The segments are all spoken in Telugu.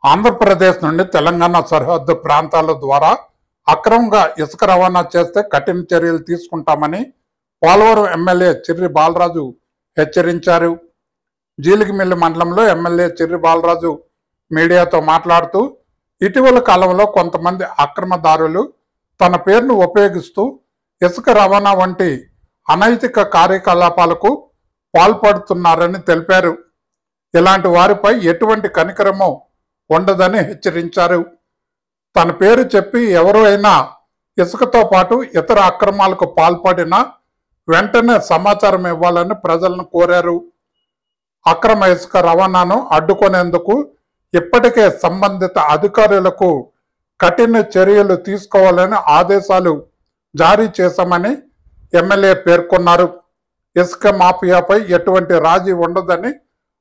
ఆంధ్రప్రదేశ్ నుండి తెలంగాణ సరిహద్దు ప్రాంతాల ద్వారా అక్రమంగా ఇసుక రవాణా చేస్తే కఠిన చర్యలు తీసుకుంటామని పోలవరం ఎమ్మెల్యే చిర్రి బాలరాజు హెచ్చరించారు. జీలిగిమిల్లి మండలంలో ఎమ్మెల్యే చిర్రి బాలరాజు మీడియాతో మాట్లాడుతూ, ఇటీవల కాలంలో కొంతమంది అక్రమదారులు తన పేరును ఉపయోగిస్తూ ఇసుక రవాణా వంటి అనైతిక కార్యకలాపాలకు పాల్పడుతున్నారని తెలిపారు. ఇలాంటి వారిపై ఎటువంటి కనికరమో ఉండదని హెచ్చరించారు. తన పేరు చెప్పి ఎవరైనా ఇసుకతో పాటు ఇతర అక్రమాలకు పాల్పడినా వెంటనే సమాచారం ఇవ్వాలని ప్రజలను కోరారు. అక్రమ ఇసుక రవాణాను అడ్డుకునేందుకు ఇప్పటికే సంబంధిత అధికారులకు కఠిన చర్యలు తీసుకోవాలని ఆదేశాలు జారీ చేశామని ఎమ్మెల్యే పేర్కొన్నారు. ఇసుక మాఫియాపై ఎటువంటి రాజీ ఉండదని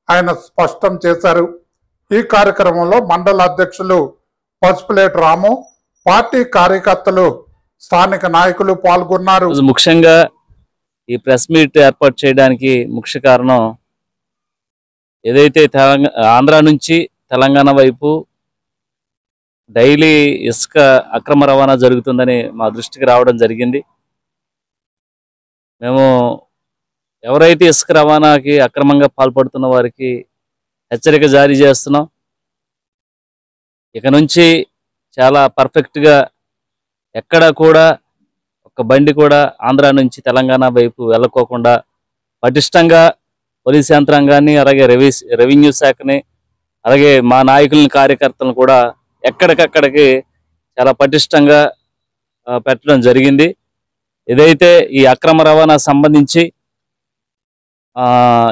ఆయన స్పష్టం చేశారు. ఈ కార్యక్రమంలో మండల అధ్యక్షులు పసుపులేటి రాము, పార్టీ కార్యకర్తలు, స్థానిక నాయకులు పాల్గొన్నారు. ముఖ్యంగా ఈ ప్రెస్ మీట్ ఏర్పాటు చేయడానికి ముఖ్య కారణం, ఏదైతే ఆంధ్ర నుంచి తెలంగాణ వైపు డైలీ ఇసుక అక్రమ రవాణా జరుగుతుందని మా దృష్టికి రావడం జరిగింది. మేము ఎవరైతే ఇసుక రవాణాకి అక్రమంగా పాల్పడుతున్న వారికి హెచ్చరిక జారీ చేస్తున్నాం. ఇక నుంచి చాలా పర్ఫెక్ట్గా ఎక్కడ కూడా ఒక బండి కూడా ఆంధ్ర నుంచి తెలంగాణ వైపు వెళ్ళకోకుండా పటిష్టంగా పోలీస్ యంత్రాంగాన్ని, అలాగే రెవెన్యూ శాఖని, అలాగే మా నాయకులని, కార్యకర్తలను కూడా ఎక్కడికక్కడికి చాలా పటిష్టంగా పెట్టడం జరిగింది. ఏదైతే ఈ అక్రమ రవాణా సంబంధించి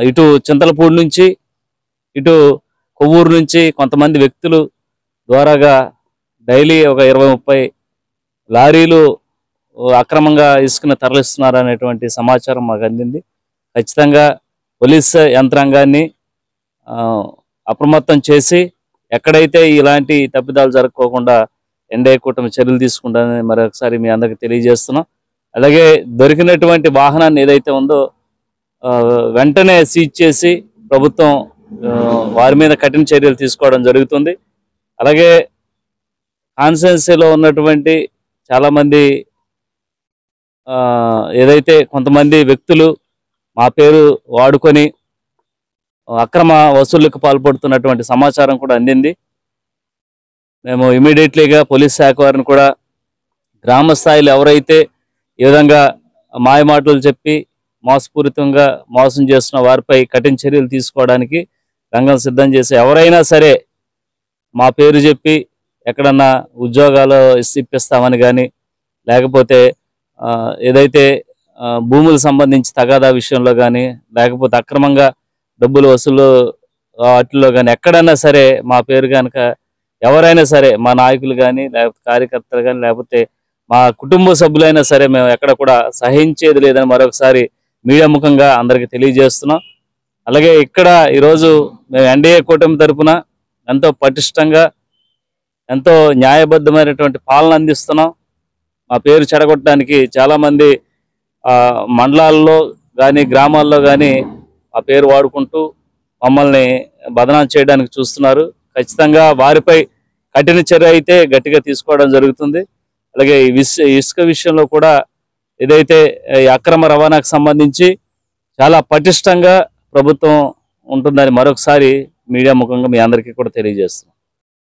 ఇటు చింతలపూడి నుంచి ఇటు కొవ్వూరు నుంచి కొంతమంది వ్యక్తులు ద్వారాగా డైలీ ఒక 20-30 లారీలు అక్రమంగా ఇసుకను తరలిస్తున్నారు అనేటువంటి సమాచారం మాకు అందింది. ఖచ్చితంగా పోలీస్ యంత్రాంగాన్ని అప్రమత్తం చేసి ఎక్కడైతే ఇలాంటి తప్పిదాలు జరగకోకుండా ఎన్డీఏ కూటమి చర్యలు తీసుకుంటానని మరొకసారి మీ అందరికీ తెలియజేస్తున్నాం. అలాగే దొరికినటువంటి వాహనాన్ని ఏదైతే ఉందో వెంటనే సీజ్ చేసి ప్రభుత్వం వారి మీద కఠిన చర్యలు తీసుకోవడం జరుగుతుంది. అలాగే కాన్స్టిట్యుయెన్సీలో ఉన్నటువంటి చాలామంది ఏదైతే కొంతమంది వ్యక్తులు మా పేరు వాడుకొని అక్రమ వసూళ్లకు పాల్పడుతున్నటువంటి సమాచారం కూడా అందింది. మేము ఇమీడియట్లీగా పోలీస్ శాఖ వారిని కూడా గ్రామ స్థాయిలో ఎవరైతే ఈ విధంగా మాయమాటలు చెప్పి మోసపూరితంగా మోసం చేస్తున్న వారిపై కఠిన చర్యలు తీసుకోవడానికి రంగం సిద్ధం చేసి, ఎవరైనా సరే మా పేరు చెప్పి ఎక్కడన్నా ఉద్యోగాలు ఇప్పిస్తామని కానీ, లేకపోతే ఏదైతే భూములకు సంబంధించి తగాదా విషయంలో కానీ, లేకపోతే అక్రమంగా డబ్బులు వసూలు వాటిల్లో కానీ ఎక్కడైనా సరే మా పేరు కనుక ఎవరైనా సరే, మా నాయకులు కానీ, లేకపోతే కార్యకర్తలు కానీ, లేకపోతే మా కుటుంబ సభ్యులైనా సరే, మేము ఎక్కడ కూడా సహించేది లేదని మరొకసారి మీడియా ముఖంగా అందరికీ తెలియజేస్తున్నాం. అలాగే ఇక్కడ ఈరోజు మేము ఎన్డీఏ కూటమి తరఫున ఎంతో పటిష్టంగా, ఎంతో న్యాయబద్ధమైనటువంటి పాలన అందిస్తున్నాం. మా పేరు చెడగొట్టడానికి చాలామంది మండలాల్లో కానీ, గ్రామాల్లో కానీ ఆ పేరు వాడుకుంటూ మమ్మల్ని బదనాం చేయడానికి చూస్తున్నారు. ఖచ్చితంగా వారిపై కఠిన చర్య అయితే గట్టిగా తీసుకోవడం జరుగుతుంది. అలాగే ఇసుక విషయంలో కూడా ఏదైతే అక్రమ రవాణాకు సంబంధించి చాలా పటిష్టంగా ప్రభుత్వం ఉంటుందని మరొకసారి మీడియా ముఖంగా మీ అందరికీ కూడా తెలియజేస్తున్నాం.